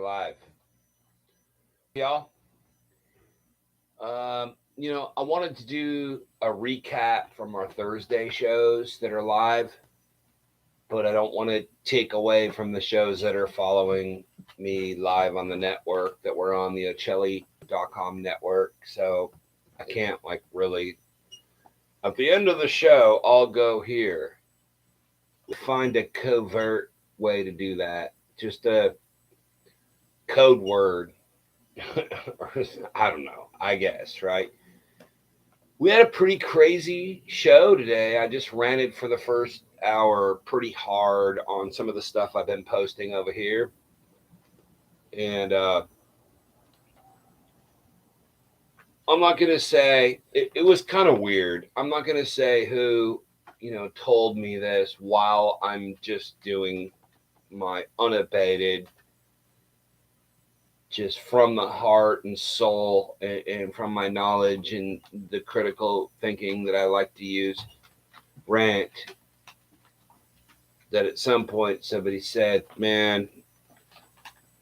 live. Y'all. I wanted to do a recap from our Thursday shows that are live, but I don't want to take away from the shows that are following me live on the network that we're on the Ocelli.com network. So I can't really at the end of the show, I'll go here. Find a covert way to do that. Just a code word. I don't know. I guess, right? We had a pretty crazy show today. I just ranted for the first hour pretty hard on some of the stuff I've been posting over here. And I'm not going to say, it was kind of weird. I'm not going to say who, told me this while I'm just doing my unabated, just from the heart and soul and from my knowledge and the critical thinking that I like to use rant, that at some point somebody said, man,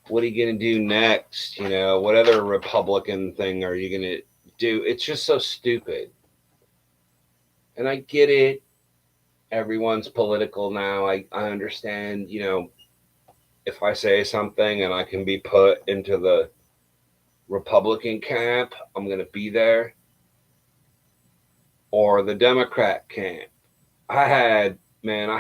what are you going to do next? What other Republican thing are you going to do? It's just so stupid. And I get it. Everyone's political now. I understand, if I say something and I can be put into the Republican camp, I'm going to be there. Or the Democrat camp. I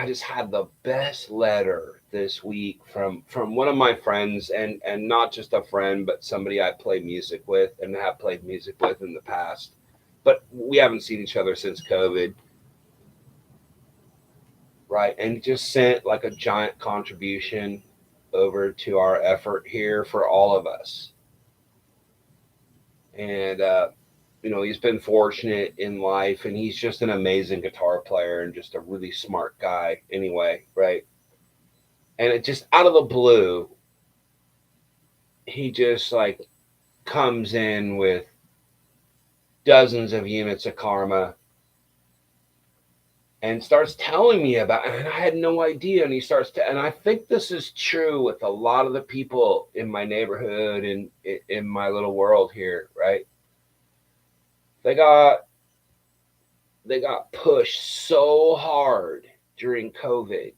just had the best letter this week from one of my friends, and not just a friend, but somebody I play music with and have played music with in the past. But we haven't seen each other since COVID, right? And he just sent like a giant contribution over to our effort here for all of us. And he's been fortunate in life, and he's just an amazing guitar player and just a really smart guy anyway, right? And it just out of the blue, he just like comes in with dozens of units of karma and starts telling me about it, and I had no idea. And he starts to, and I think this is true with a lot of the people in my neighborhood and in my little world here, right? They got pushed so hard during COVID.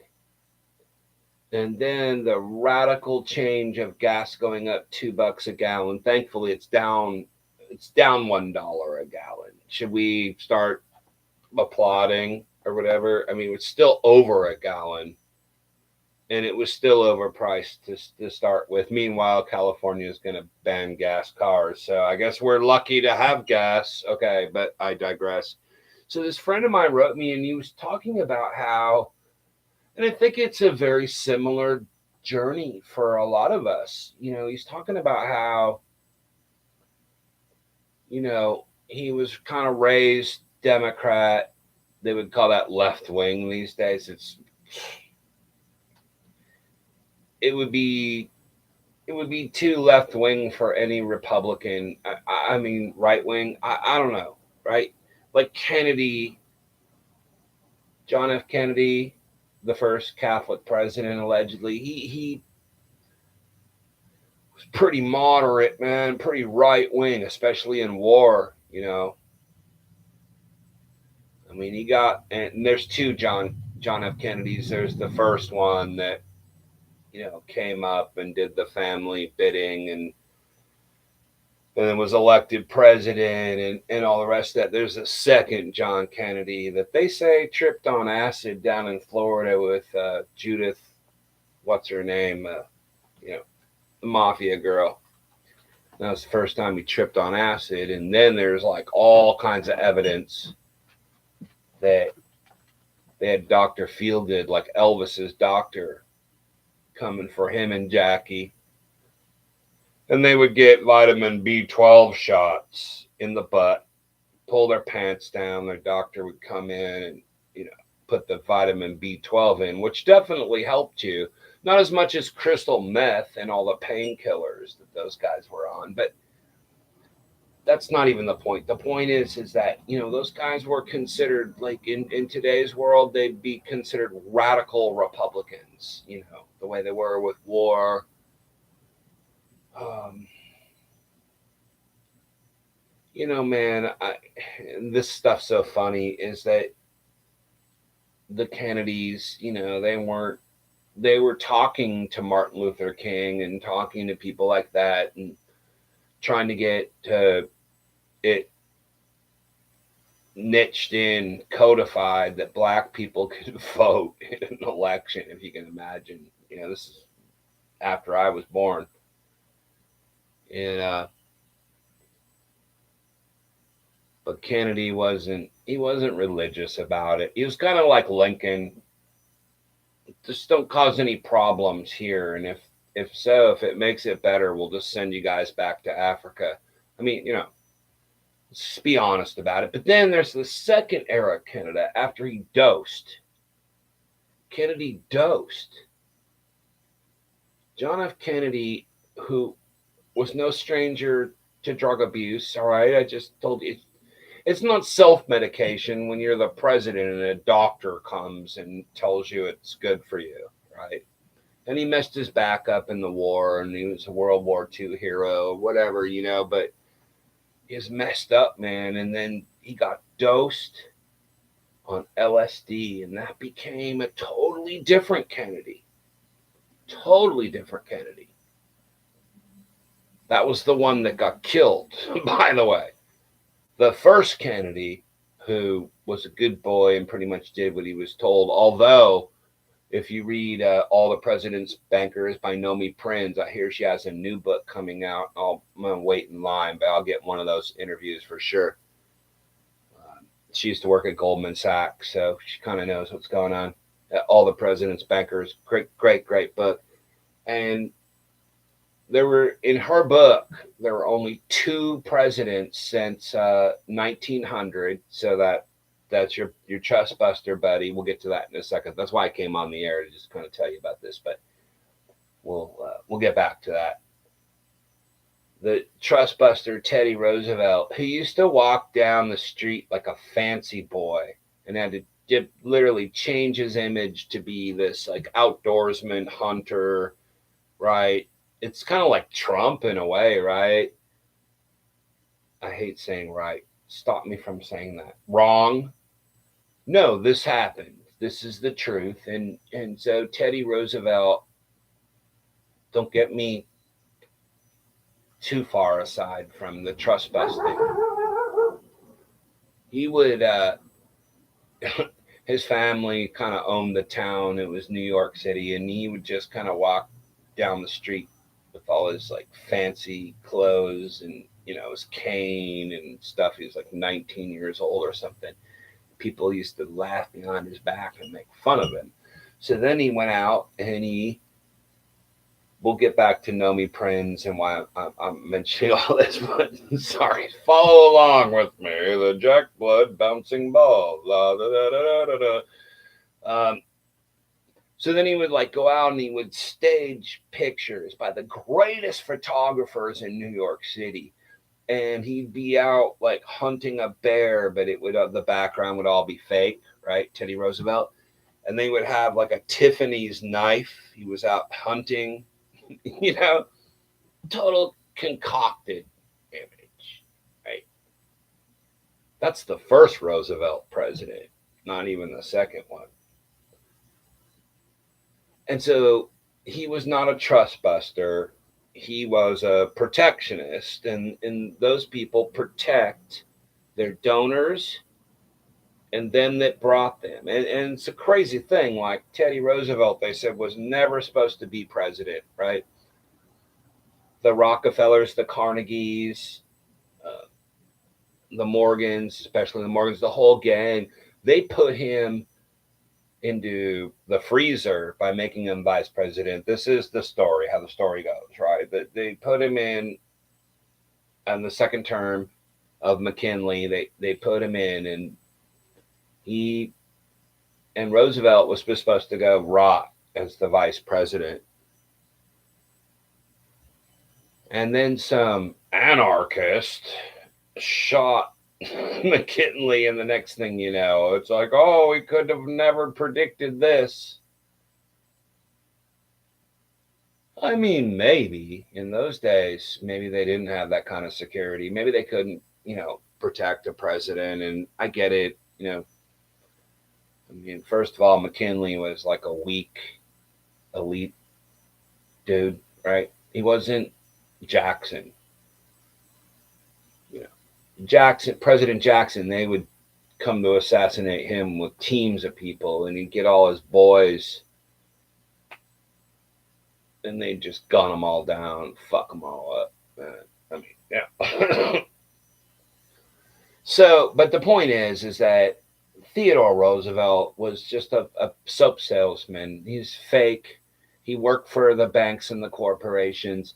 And then the radical change of gas going up $2 a gallon. Thankfully, it's down. It's down $1 a gallon. Should we start applauding or whatever? I mean, it's still over a gallon, and it was still overpriced to start with. Meanwhile, California is going to ban gas cars, so I guess we're lucky to have gas. Okay, but I digress. So this friend of mine wrote me, and he was talking about how, and I think it's a very similar journey for a lot of us. He's talking about how, he was kind of raised Democrat. They would call that left wing these days. It would be too left wing for any Republican. I mean, right wing. I don't know, right? Like Kennedy, John F. Kennedy, the first Catholic president, allegedly. He was pretty moderate, man, pretty right wing, especially in war. I mean, he got, and there's two John F. Kennedys. There's the first one that came up and did the family bidding and then was elected president and all the rest of that. There's a second John Kennedy that they say tripped on acid down in Florida with Judith, what's her name, the mafia girl. That was the first time he tripped on acid. And then there's like all kinds of evidence that they had Dr. Fielded, like Elvis's doctor, coming for him and Jackie. And they would get vitamin B12 shots in the butt, pull their pants down. Their doctor would come in and, put the vitamin B12 in, which definitely helped you. Not as much as crystal meth and all the painkillers that those guys were on, but that's not even the point. The point is that, those guys were considered, like in today's world, they'd be considered radical Republicans, the way they were with war Um, man, this stuff's so funny is that the Kennedys, they were talking to Martin Luther King and talking to people like that and trying to get it niched in, codified that black people could vote in an election, if you can imagine. This is after I was born. And but Kennedy wasn't religious about it. He was kind of like Lincoln. Just don't cause any problems here, and if it makes it better, we'll just send you guys back to Africa. I mean, let's just be honest about it. But then there's the second era of Canada after he dosed. Kennedy dosed. John F. Kennedy, who was no stranger to drug abuse, all right? I just told you. It's not self-medication when you're the president and a doctor comes and tells you it's good for you, right? And he messed his back up in the war and he was a World War II hero, whatever, but he's messed up, man. And then he got dosed on LSD and that became a totally different Kennedy. Totally different Kennedy. That was the one that got killed, by the way. The first Kennedy, who was a good boy and pretty much did what he was told, although if you read All the President's Bankers by Nomi Prinz, I hear she has a new book coming out. I'm going to wait in line, but I'll get one of those interviews for sure. She used to work at Goldman Sachs, so she kind of knows what's going on. All the President's Bankers, great book. And in her book, there were only 2 presidents since 1900. So that's your trust buster, buddy. We'll get to that in a second. That's why I came on the air to just kind of tell you about this, but we'll get back to that. The trust buster, Teddy Roosevelt, who used to walk down the street like a fancy boy and had to literally change his image to be this like outdoorsman hunter, right? It's kind of like Trump in a way, right? I hate saying right. Stop me from saying that. Wrong. No, this happened. This is the truth. And so Teddy Roosevelt, don't get me too far aside from the trust busting. He would his family kind of owned the town. It was New York City, and he would just kind of walk down the street with all his like fancy clothes and his cane and stuff. He was like 19 years old or something. People used to laugh behind his back and make fun of him. So then he went out and we'll get back to Nomi Prinz and why I'm mentioning all this, but sorry, follow along with me. The Jack Blood bouncing ball. La, da, da, da, da, da. So then he would like go out and he would stage pictures by the greatest photographers in New York City. And he'd be out like hunting a bear, but it would the background would all be fake, right? Teddy Roosevelt. And they would have like a Tiffany's knife. He was out hunting, total concocted image, right? That's the first Roosevelt president, not even the second one. And so he was not a trust buster. He was a protectionist, and those people protect their donors and them that brought them. And it's a crazy thing. Like Teddy Roosevelt, they said, was never supposed to be president, right? The Rockefellers, the Carnegies, the Morgans, especially the Morgans, the whole gang, they put him into the freezer by making him vice president. This is the story, how the story goes, right? That they put him in on the second term of McKinley. They put him in, and Roosevelt was supposed to go rot as the vice president. And then some anarchist shot McKinley, and the next thing you know, it's like, oh, we could have never predicted this. I mean, maybe in those days, maybe they didn't have that kind of security. Maybe they couldn't, protect a president. And I get it. I mean, first of all, McKinley was like a weak, elite dude, right? He wasn't Jackson. You President Jackson, they would come to assassinate him with teams of people, and he'd get all his boys, and they'd just gun them all down, fuck them all up. I mean, yeah. So, but the point is that Theodore Roosevelt was just a soap salesman. He's fake. He worked for the banks and the corporations.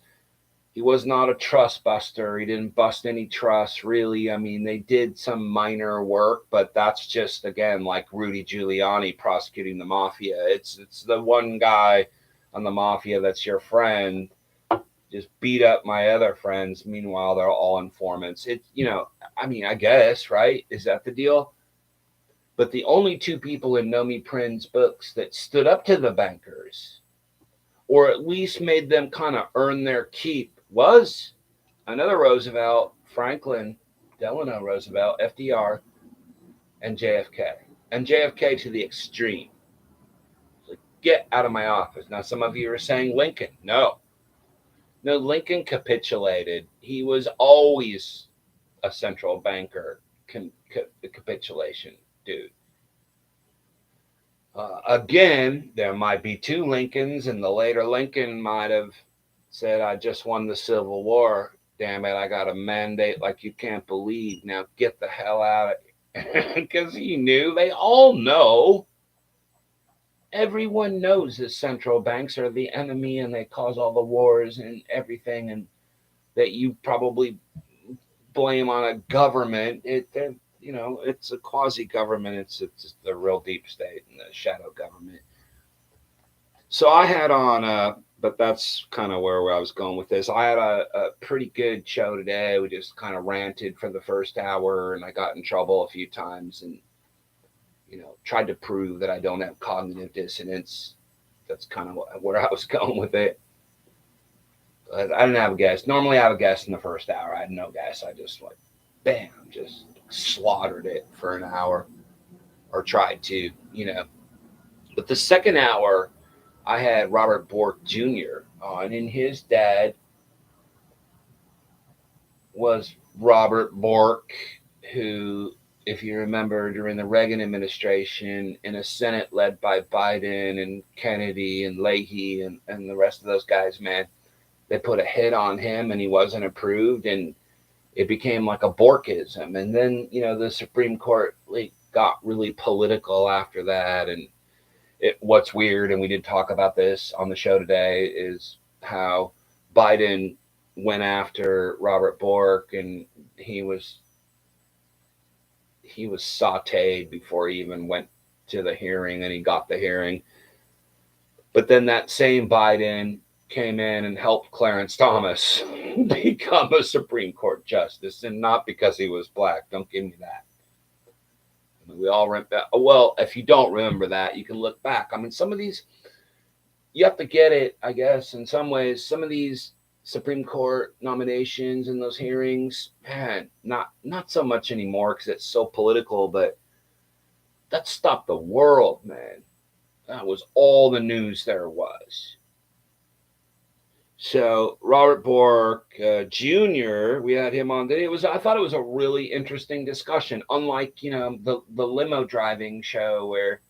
He was not a trust buster. He didn't bust any trusts, really. I mean, they did some minor work, but that's just, again, like Rudy Giuliani prosecuting the mafia. It's the one guy on the mafia that's your friend just beat up my other friends. Meanwhile, they're all informants. I mean, I guess, right? Is that the deal? But the only two people in Nomi Prin's books that stood up to the bankers, or at least made them kind of earn their keep, was another Roosevelt, Franklin Delano Roosevelt, FDR, and JFK. And JFK to the extreme. Like, get out of my office. Now, some of you are saying Lincoln. No. No, Lincoln capitulated. He was always a central banker capitulation dude. Again, there might be two Lincolns, and the later Lincoln might have said, I just won the Civil War. Damn it, I got a mandate like you can't believe. Now get the hell out of here. Because he knew, they all know. Everyone knows that central banks are the enemy and they cause all the wars and everything, and that you probably blame on a government. It's a quasi government. It's the real deep state and the shadow government. So I had on, but that's kind of where I was going with this. I had a pretty good show today. We just kind of ranted for the first hour, and I got in trouble a few times, and tried to prove that I don't have cognitive dissonance. That's kind of where I was going with it. But I didn't have a guest. Normally, I have a guest in the first hour. I had no guest. I just bam, just slaughtered it for an hour, or tried to. But the second hour, I had Robert Bork Jr. on, and his dad was Robert Bork, who, if you remember, during the Reagan administration, in a Senate led by Biden and Kennedy and Leahy and the rest of those guys, man, they put a hit on him and he wasn't approved, and it became like a Borkism. And then, the Supreme Court got really political after that. And what's weird, and we did talk about this on the show today, is how Biden went after Robert Bork, and he was sauteed before he even went to the hearing, and he got the hearing. But then that same Biden came in and helped Clarence Thomas become a Supreme Court justice, and not because he was black. Don't give me that. We all remember. Well, if you don't remember that, you can look back. I mean, some of these, you have to get it, I guess, in some ways. Some of these Supreme Court nominations and those hearings, man, not so much anymore because it's so political, but that stopped the world, man. That was all the news there was. So Robert Bork Jr., we had him on today. I thought it was a really interesting discussion. Unlike the limo driving show where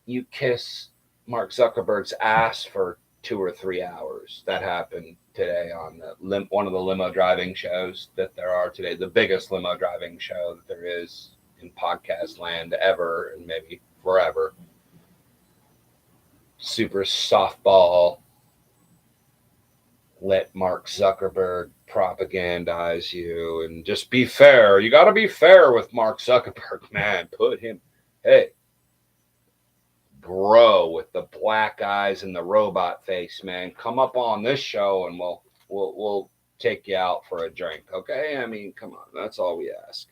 you kiss Mark Zuckerberg's ass for 2 or 3 hours. That happened today on one of the limo driving shows that there are today. The biggest limo driving show that there is in podcast land ever, and maybe forever. Super softball. Let Mark Zuckerberg propagandize you, and just be fair. You got to be fair with Mark Zuckerberg, man. Put him, hey, bro, with the black eyes and the robot face, man. Come up on this show, and we'll take you out for a drink, okay? I mean, come on, that's all we ask.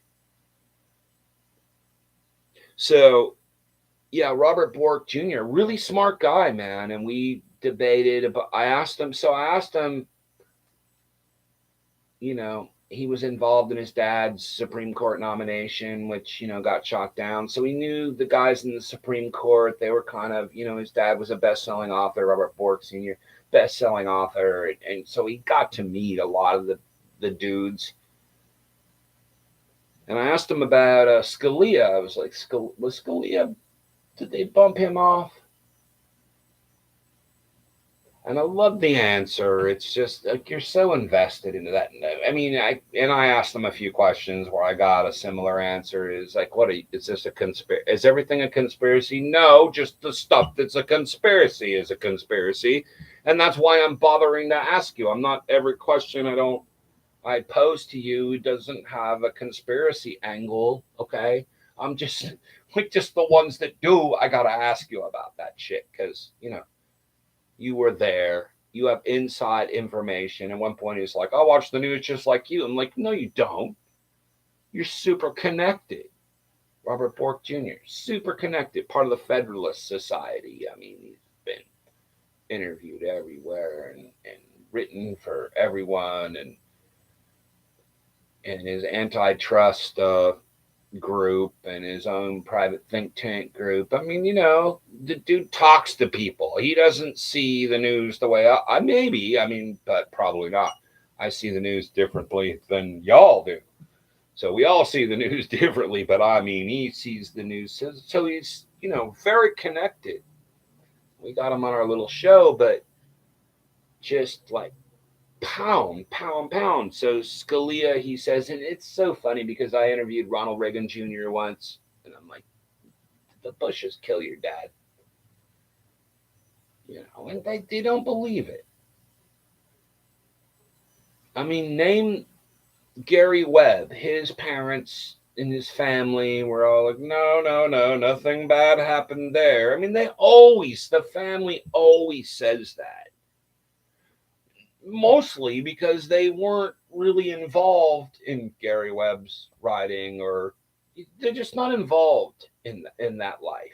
So, yeah, Robert Bork Jr., really smart guy, man, and we debated. But I asked him, he was involved in his dad's Supreme Court nomination, which, got shot down. So he knew the guys in the Supreme Court. They were kind of, his dad was a best-selling author, Robert Bork Sr., best-selling author. And so he got to meet a lot of the dudes. And I asked him about Scalia. I was like, was Scalia, did they bump him off? And I love the answer. It's just like you're so invested into that. I mean, I asked them a few questions where I got a similar answer. Is like, is this a conspiracy? Is everything a conspiracy? No, just the stuff that's a conspiracy is a conspiracy, and that's why I'm bothering to ask you. I'm not every question I pose to you doesn't have a conspiracy angle. Okay, I'm just like just the ones that do. I gotta ask you about that shit because you were there. You have inside information. At one point, he's like, I watch the news just like you. I'm like, no, you don't. You're super connected. Robert Bork Jr., super connected, part of the Federalist Society. I mean, he's been interviewed everywhere and written for everyone and his antitrust group and his own private think tank group. I mean, the dude talks to people. He doesn't see the news the way I maybe, but probably not. I see the news differently than y'all do. So we all see the news differently, but he sees the news. So he's, very connected. We got him on our little show, but just like pound. So Scalia, he says, and it's so funny because I interviewed Ronald Reagan Jr. once, and I'm like, the Bushes kill your dad. And they don't believe it. I mean, name Gary Webb. His parents and his family were all like, no, nothing bad happened there. I mean, the family always says that. Mostly because they weren't really involved in Gary Webb's writing, or they're just not involved in that life.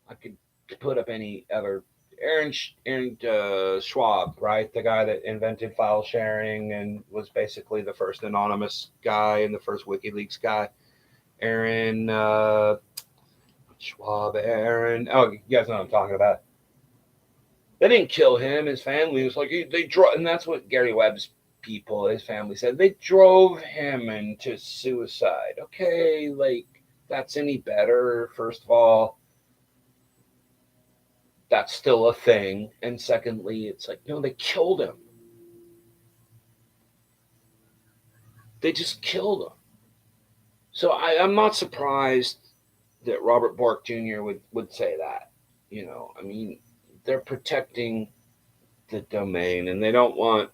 I could put up any other Aaron Schwab, right? The guy that invented file sharing and was basically the first anonymous guy and the first WikiLeaks guy. Aaron Schwab, Aaron. Oh, you guys know what I'm talking about. They didn't kill him. His family was like, they drove, and that's what Gary Webb's people, his family said. They drove him into suicide. Okay, like, that's any better? First of all, that's still a thing. And secondly, it's like, no, they killed him. They just killed him. So I'm not surprised that Robert Bork Jr. would say that. They're protecting the domain, and they don't want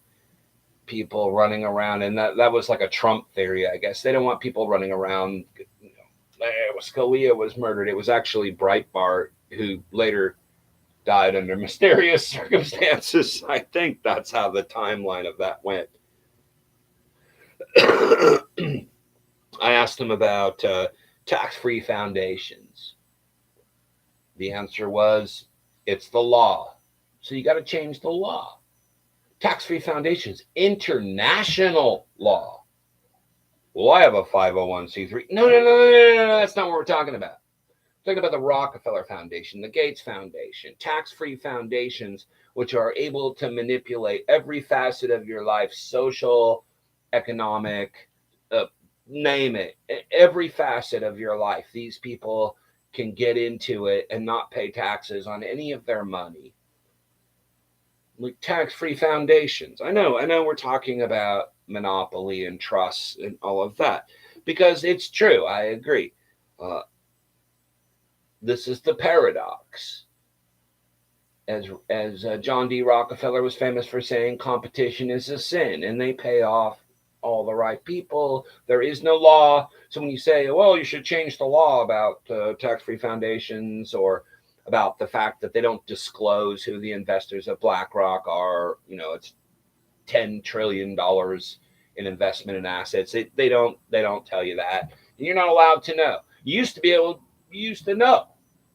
people running around. And that was like a Trump theory, I guess. They don't want people running around. Scalia was murdered. It was actually Breitbart, who later died under mysterious circumstances. I think that's how the timeline of that went. I asked him about tax-free foundations. The answer was, it's the law. So you got to change the law. Tax-free foundations, international law. Well, I have a 501c3. No, that's not what we're talking about. We're talking about the Rockefeller Foundation, the Gates Foundation, tax-free foundations, which are able to manipulate every facet of your life, social, economic, name it, every facet of your life. These people can get into it and not pay taxes on any of their money. Like tax-free foundations. I know we're talking about monopoly and trusts and all of that because it's true. I agree. This is the paradox. As John D. Rockefeller was famous for saying, competition is a sin, and they pay off all the right people. There is no law. So when you say, well, you should change the law about tax-free foundations, or about the fact that they don't disclose who the investors of BlackRock are, it's $10 trillion in investment in assets. They don't tell you that. And you're not allowed to know. You used to know.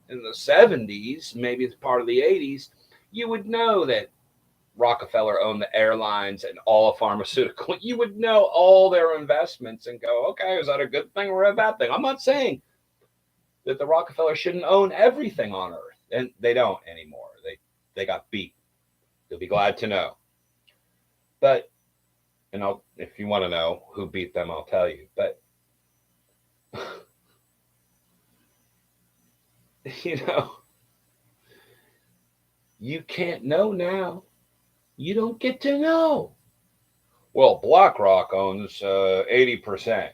In the 70s, maybe it's part of the 80s, You would know that Rockefeller owned the airlines and all pharmaceutical. You would know all their investments and go, okay, is that a good thing or a bad thing? I'm not saying that the Rockefeller shouldn't own everything on Earth, and they don't anymore. They got beat. You'll be glad to know. But and if you want to know who beat them, I'll tell you. But you know, you can't know now. You don't get to know. Well, BlackRock owns 80%.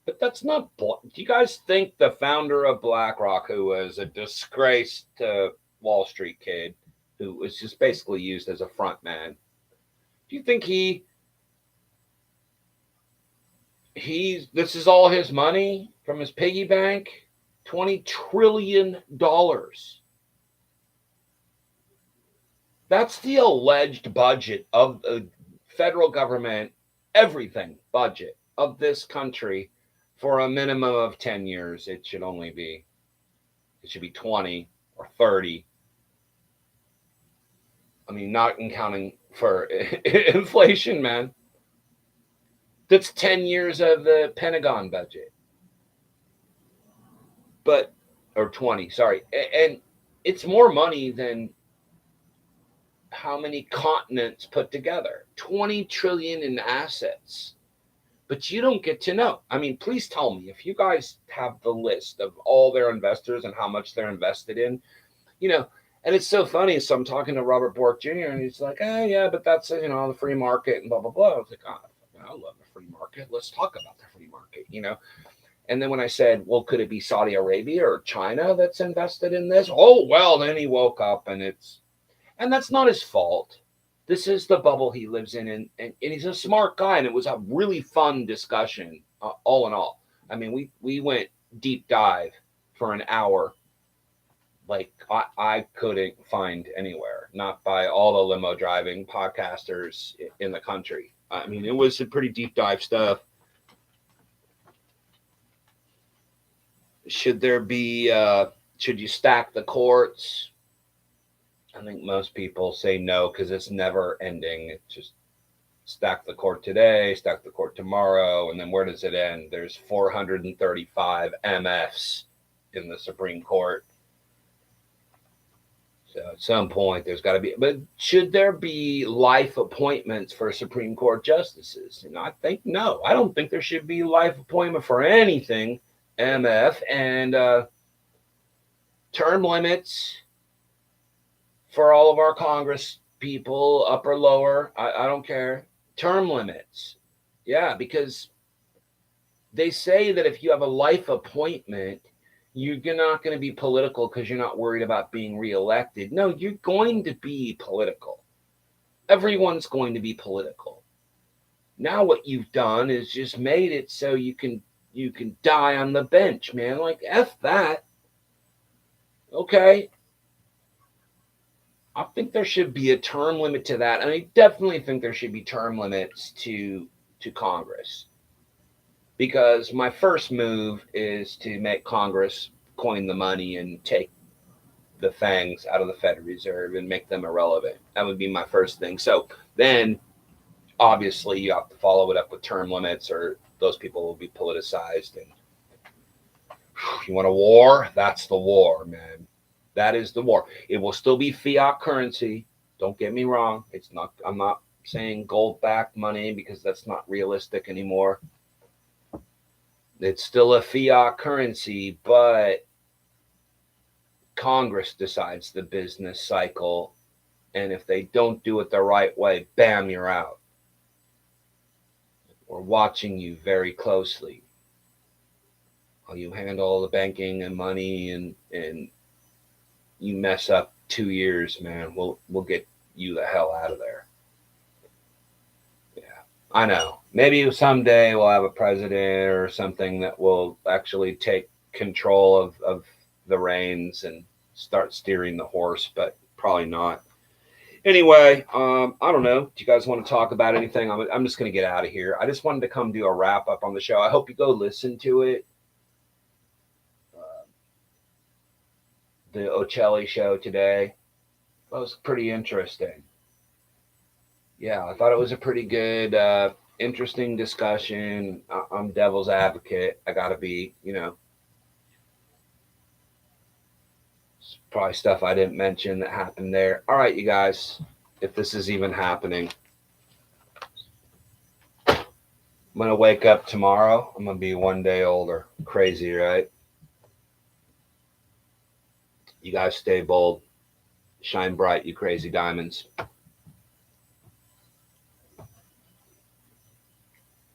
But that's not. Do you guys think the founder of BlackRock, who was a disgraced Wall Street kid, who was just basically used as a front man, do you think this is all his money from his piggy bank? $20 trillion. That's the alleged budget of the federal government, everything budget of this country for a minimum of 10 years. It should be 20 or 30. I mean, not accounting for inflation, man. That's 10 years of the Pentagon budget. Or 20, sorry. And it's more money than how many continents put together. 20 trillion in assets. But you don't get to know. I mean, please tell me if you guys have the list of all their investors and how much they're invested in, and it's so funny. So I'm talking to Robert Bork Jr. and he's like, oh yeah, but that's, the free market and blah, blah, blah. I was like, I love the free market. Let's talk about the free market, And then when I said, well, could it be Saudi Arabia or China that's invested in this? Oh, well, then he woke up and that's not his fault. This is the bubble he lives in, and he's a smart guy, and it was a really fun discussion, all in all. I mean, we went deep dive for an hour, like I couldn't find anywhere, not by all the limo driving podcasters in the country. I mean, it was a pretty deep dive stuff. Should you stack the courts? I think most people say no because it's never ending. It's just stack the court today, stack the court tomorrow, and then where does it end? There's 435 MFs in the Supreme Court. So at some point there's got to be, but should there be life appointments for Supreme Court justices? I think no. I don't think there should be life appointment for anything, MF, and term limits for all of our Congress people, upper, lower, I don't care. Term limits. Yeah, because they say that if you have a life appointment, you're not going to be political because you're not worried about being reelected. No, you're going to be political. Everyone's going to be political. Now what you've done is just made it so you can die on the bench, man. Like, F that. Okay. I think there should be a term limit to that. And I definitely think there should be term limits to Congress. Because my first move is to make Congress coin the money and take the fangs out of the Federal Reserve and make them irrelevant. That would be my first thing. So then, obviously, you have to follow it up with term limits or those people will be politicized. And you want a war? That's the war, man. That is the war. It will still be fiat currency. Don't get me wrong. I'm not saying gold-backed money because that's not realistic anymore. It's still a fiat currency, but Congress decides the business cycle. And if they don't do it the right way, bam, you're out. We're watching you very closely. How you handle the banking and money and you mess up 2 years, man, we'll get you the hell out of there. Yeah, I know. Maybe someday we'll have a president or something that will actually take control of the reins and start steering the horse, but probably not. Anyway, I don't know. Do you guys want to talk about anything? I'm just going to get out of here. I just wanted to come do a wrap up on the show. I hope you go listen to it. The Ocelli show today. That was pretty interesting. Yeah, I thought it was a pretty good, interesting discussion. I'm devil's advocate. I gotta be, probably stuff I didn't mention that happened there. All right, you guys, if this is even happening, I'm gonna wake up tomorrow. I'm gonna be one day older. Crazy, right? You guys stay bold, shine bright, you crazy diamonds.